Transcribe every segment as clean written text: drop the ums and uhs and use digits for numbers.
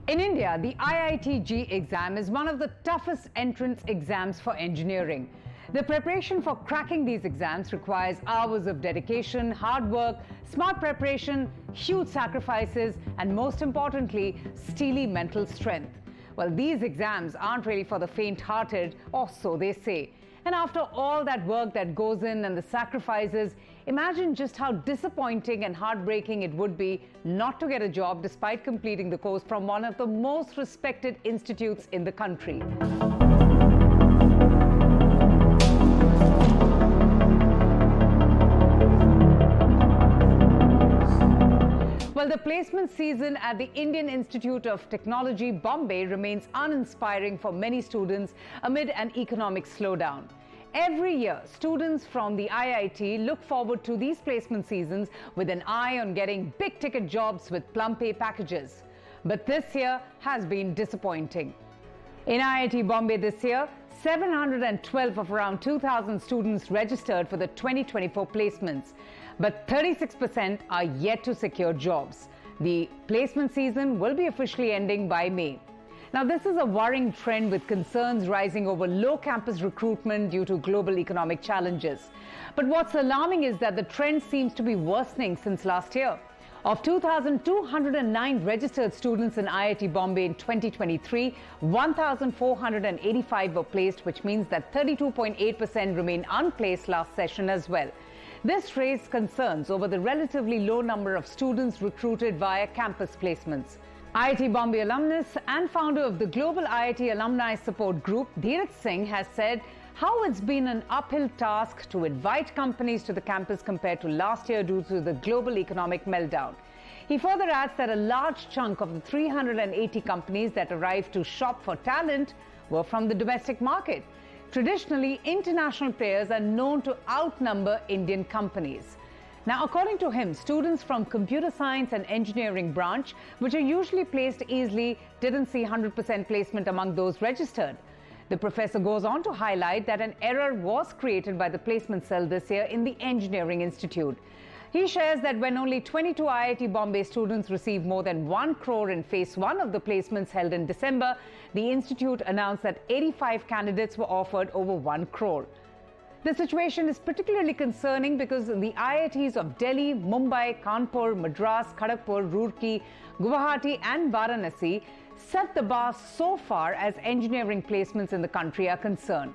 In India, the IIT-G exam is one of the toughest entrance exams for engineering. The preparation for cracking these exams requires hours of dedication, hard work, smart preparation, huge sacrifices, and most importantly, steely mental strength. Well, these exams aren't really for the faint-hearted, or so they say. And after all that work that goes in and the sacrifices, imagine just how disappointing and heartbreaking it would be not to get a job despite completing the course from one of the most respected institutes in the country. Well, the placement season at the Indian Institute of Technology, Bombay, remains uninspiring for many students amid an economic slowdown. Every year, students from the IIT look forward to these placement seasons with an eye on getting big-ticket jobs with plum pay packages. But this year has been disappointing. In IIT Bombay this year, 712 of around 2,000 students registered for the 2024 placements, but 36% are yet to secure jobs. The placement season will be officially ending by May. Now, this is a worrying trend with concerns rising over low campus recruitment due to global economic challenges. But what's alarming is that the trend seems to be worsening since last year. Of 2,209 registered students in IIT Bombay in 2023, 1,485 were placed, which means that 32.8% remain unplaced last session as well. This raised concerns over the relatively low number of students recruited via campus placements. IIT Bombay alumnus and founder of the Global IIT Alumni Support Group, N18V Singh, has said how it's been an uphill task to invite companies to the campus compared to last year due to the global economic meltdown. He further adds that a large chunk of the 380 companies that arrived to shop for talent were from the domestic market. Traditionally, international players are known to outnumber Indian companies. Now, according to him, students from computer science and engineering branch, which are usually placed easily, didn't see 100% placement among those registered. The professor goes on to highlight that an error was created by the placement cell this year in the Engineering Institute. He shares that when only 22 IIT Bombay students received more than 1 crore in phase 1 of the placements held in December, the institute announced that 85 candidates were offered over 1 crore. The situation is particularly concerning because the IITs of Delhi, Mumbai, Kanpur, Madras, Kharagpur, Roorkee, Guwahati and Varanasi set the bar so far as engineering placements in the country are concerned.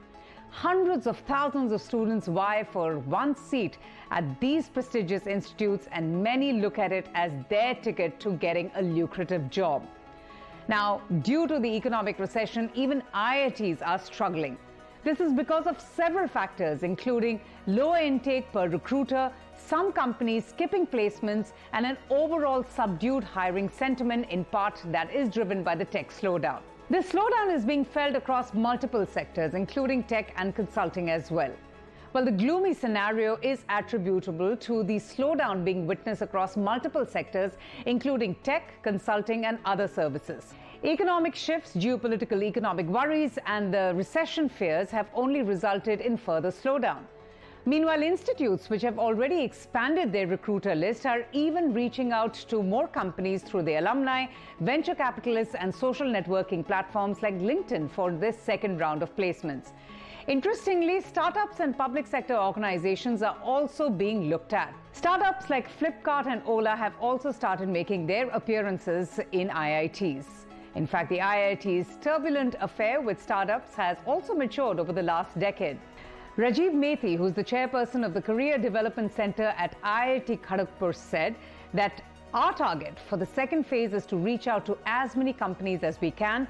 Hundreds of thousands of students vie for one seat at these prestigious institutes, and many look at it as their ticket to getting a lucrative job. Now, due to the economic recession, even IITs are struggling. This is because of several factors, including lower intake per recruiter, some companies skipping placements, and an overall subdued hiring sentiment, in part that is driven by the tech slowdown. This slowdown is being felt across multiple sectors, including tech and consulting as well. Well, the gloomy scenario is attributable to the slowdown being witnessed across multiple sectors, including tech, consulting, and other services. Economic shifts, geopolitical economic worries, and the recession fears have only resulted in further slowdown. Meanwhile, institutes which have already expanded their recruiter list are even reaching out to more companies through their alumni, venture capitalists, and social networking platforms like LinkedIn for this second round of placements. Interestingly, startups and public sector organizations are also being looked at. Startups like Flipkart and Ola have also started making their appearances in IITs. In fact, the IIT's turbulent affair with startups has also matured over the last decade. Rajiv Methi, who's the chairperson of the Career Development Center at IIT Kharagpur, said that our target for the second phase is to reach out to as many companies as we can.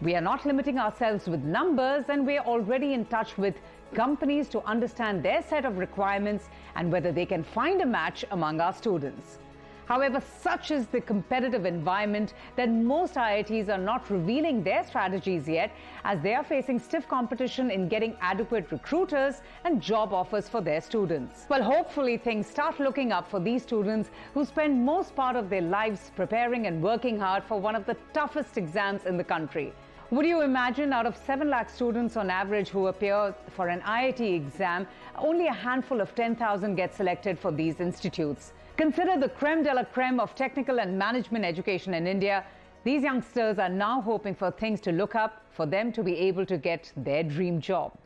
We are not limiting ourselves with numbers, and we are already in touch with companies to understand their set of requirements and whether they can find a match among our students. However, such is the competitive environment that most IITs are not revealing their strategies yet, as they are facing stiff competition in getting adequate recruiters and job offers for their students. Well, hopefully things start looking up for these students who spend most part of their lives preparing and working hard for one of the toughest exams in the country. Would you imagine, out of 7 lakh students on average who appear for an IIT exam, only a handful of 10,000 get selected for these institutes? Consider the creme de la creme of technical and management education in India. These youngsters are now hoping for things to look up for them to be able to get their dream job.